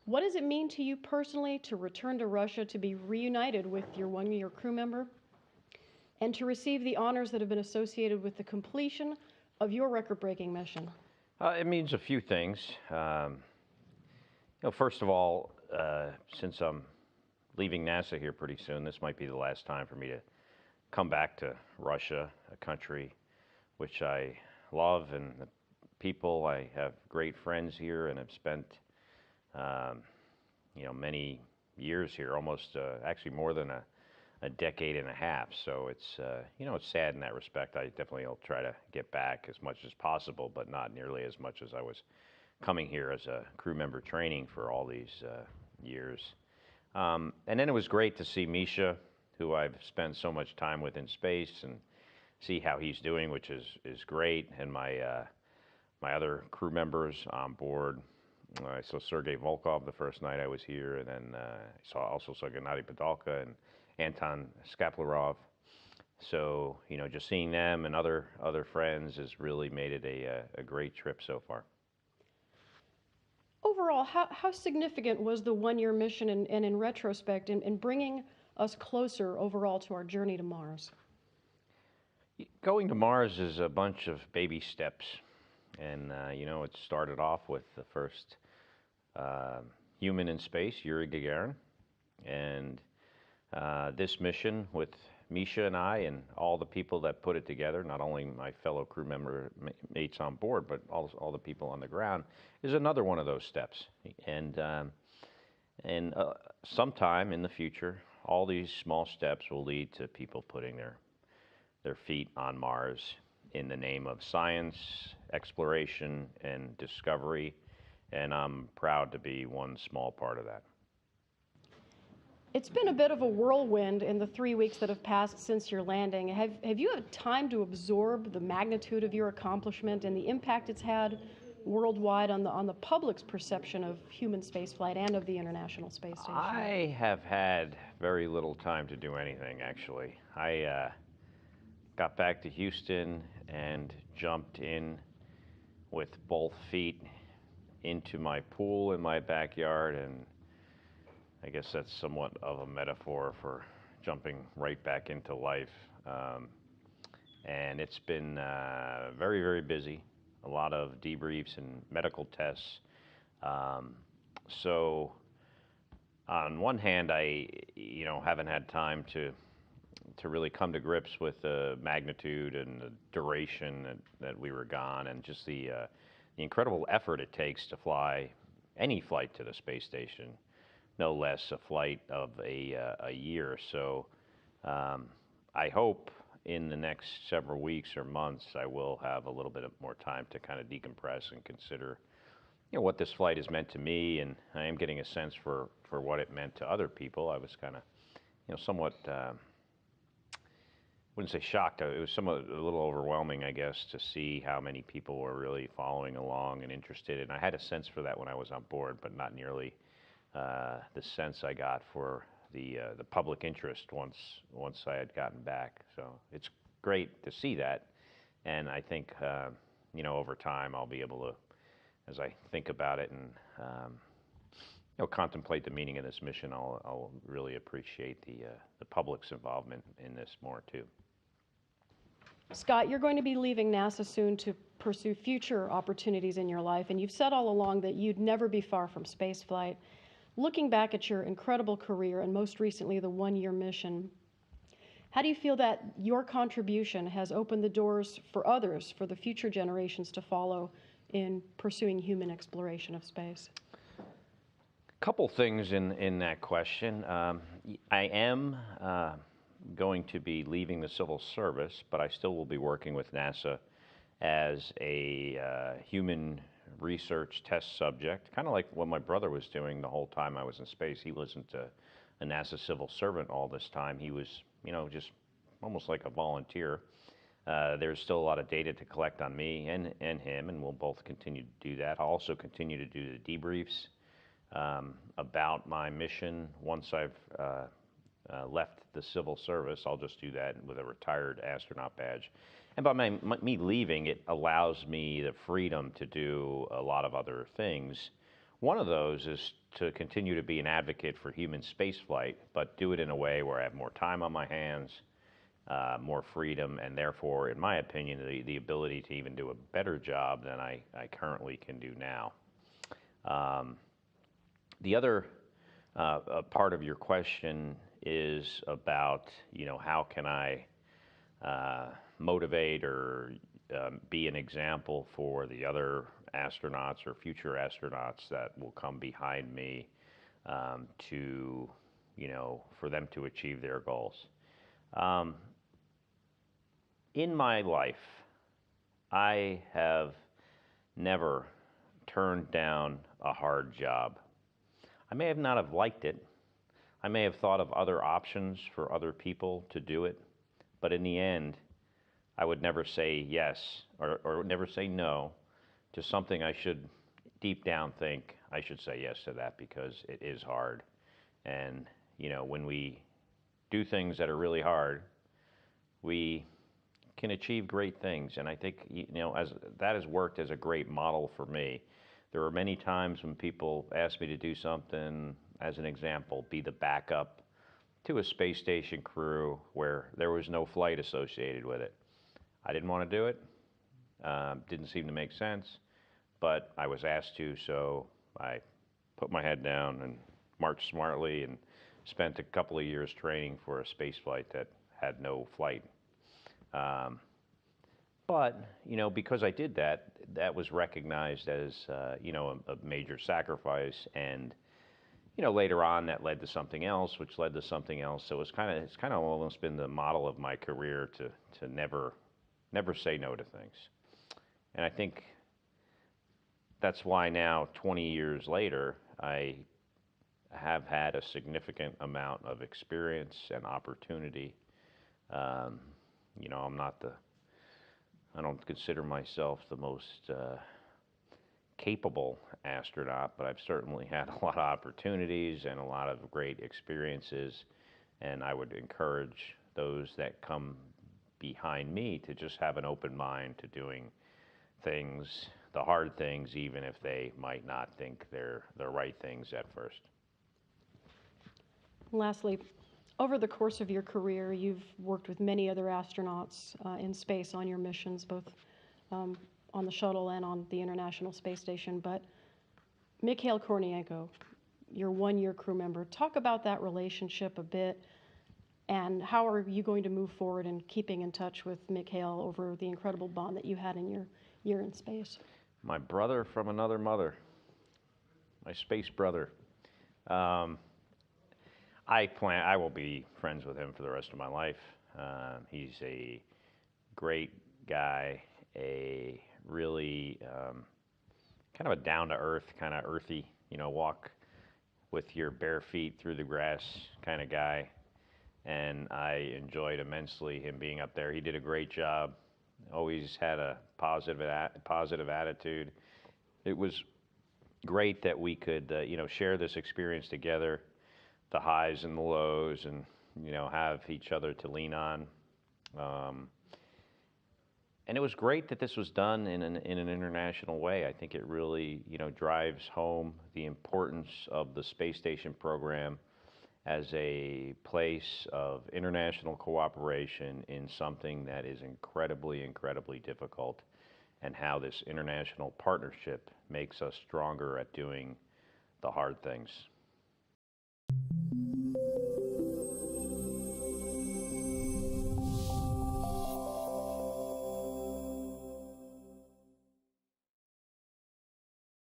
What does it mean to you personally to return to Russia to be reunited with your one-year crew member and to receive the honors that have been associated with the completion of your record-breaking mission? It means a few things. First of all, since I'm leaving NASA here pretty soon, this might be the last time for me to come back to Russia, a country which I love, and the people. I have great friends here, and have spent, um, many years here, almost actually more than a decade and a half. So it's sad in that respect. I definitely will try to get back as much as possible, but not nearly as much as I was coming here as a crew member training for all these years. And then it was great to see Misha, who I've spent so much time with in space, and see how he's doing, which is great. And my other crew members on board. I saw Sergei Volkov the first night I was here, and then I also saw Gennady Padalka and Anton Skaplarov. So just seeing them and other friends has really made it a great trip so far. Overall, how significant was the one-year mission and in retrospect in bringing us closer overall to our journey to Mars? Going to Mars is a bunch of baby steps, and it started off with the first human in space, Yuri Gagarin, and this mission with Misha and I and all the people that put it together, not only my fellow crew member mates on board, but all the people on the ground, is another one of those steps. And sometime in the future, all these small steps will lead to people putting their feet on Mars in the name of science, exploration, and discovery. And I'm proud to be one small part of that. It's been a bit of a whirlwind in the 3 weeks that have passed since your landing. Have you had time to absorb the magnitude of your accomplishment and the impact it's had worldwide on the public's perception of human spaceflight and of the International Space Station? I have had very little time to do anything, actually. I got back to Houston and jumped in with both feet into my pool in my backyard, and I guess that's somewhat of a metaphor for jumping right back into life. And it's been very, very busy. A lot of debriefs and medical tests. So on one hand, I haven't had time to really come to grips with the magnitude and the duration that we were gone, and just the incredible effort it takes to fly any flight to the space station, no less a flight of a year. So I hope in the next several weeks or months I will have a little bit more time to kind of decompress and consider what this flight has meant to me, and I am getting a sense for what it meant to other people. I was kind of somewhat wouldn't say shocked. It was somewhat a little overwhelming, I guess, to see how many people were really following along and interested. And I had a sense for that when I was on board, but not nearly the sense I got for the public interest once I had gotten back. So it's great to see that, and I think over time I'll be able to, as I think about it and contemplate the meaning of this mission, I'll really appreciate the public's involvement in this more too. Scott, you're going to be leaving NASA soon to pursue future opportunities in your life, and you've said all along that you'd never be far from spaceflight. Looking back at your incredible career and most recently the one-year mission, how do you feel that your contribution has opened the doors for others, for the future generations to follow in pursuing human exploration of space? Couple things in that question. I am going to be leaving the civil service, but I still will be working with NASA as a human research test subject, kind of like what my brother was doing the whole time I was in space. He wasn't a NASA civil servant all this time. He was, just almost like a volunteer. There's still a lot of data to collect on me and him, and we'll both continue to do that. I'll also continue to do the debriefs about my mission once I've left the civil service. I'll just do that with a retired astronaut badge. And by me leaving, it allows me the freedom to do a lot of other things One of those is to continue to be an advocate for human spaceflight, but do it in a way where I have more time on my hands, more freedom, and therefore, in my opinion, the ability to even do a better job than I currently can do now. The other part of your question is about, how can I motivate or be an example for the other astronauts or future astronauts that will come behind me to, for them to achieve their goals. In my life, I have never turned down a hard job. I may have not have liked it. I may have thought of other options for other people to do it, but in the end, I would never say yes or never say no to something I should deep down think I should say yes to that because it is hard. And, when we do things that are really hard, we can achieve great things. And I think, as that has worked as a great model for me. There were many times when people asked me to do something, as an example, be the backup to a space station crew where there was no flight associated with it. I didn't want to do it. Didn't seem to make sense, but I was asked to, so I put my head down and marched smartly and spent a couple of years training for a space flight that had no flight. But, because I did that, that was recognized as, a major sacrifice. And, later on that led to something else, which led to something else. So it's kind of almost been the model of my career to never say no to things. And I think that's why now, 20 years later, I have had a significant amount of experience and opportunity. I don't consider myself the most capable astronaut, but I've certainly had a lot of opportunities and a lot of great experiences. And I would encourage those that come behind me to just have an open mind to doing things, the hard things, even if they might not think they're the right things at first. Lastly, over the course of your career, you've worked with many other astronauts in space on your missions, both on the shuttle and on the International Space Station. But Mikhail Kornienko, your one-year crew member, talk about that relationship a bit, and how are you going to move forward in keeping in touch with Mikhail over the incredible bond that you had in your year in space? My brother from another mother, my space brother. I will be friends with him for the rest of my life. He's a great guy, a really kind of a down-to-earth, kind of earthy, walk with your bare feet through the grass kind of guy. And I enjoyed immensely him being up there. He did a great job. Always had a positive attitude. It was great that we could, share this experience together, the highs and the lows, and have each other to lean on. And it was great that this was done in an international way. I think it really drives home the importance of the space station program as a place of international cooperation in something that is incredibly, incredibly difficult, and how this international partnership makes us stronger at doing the hard things.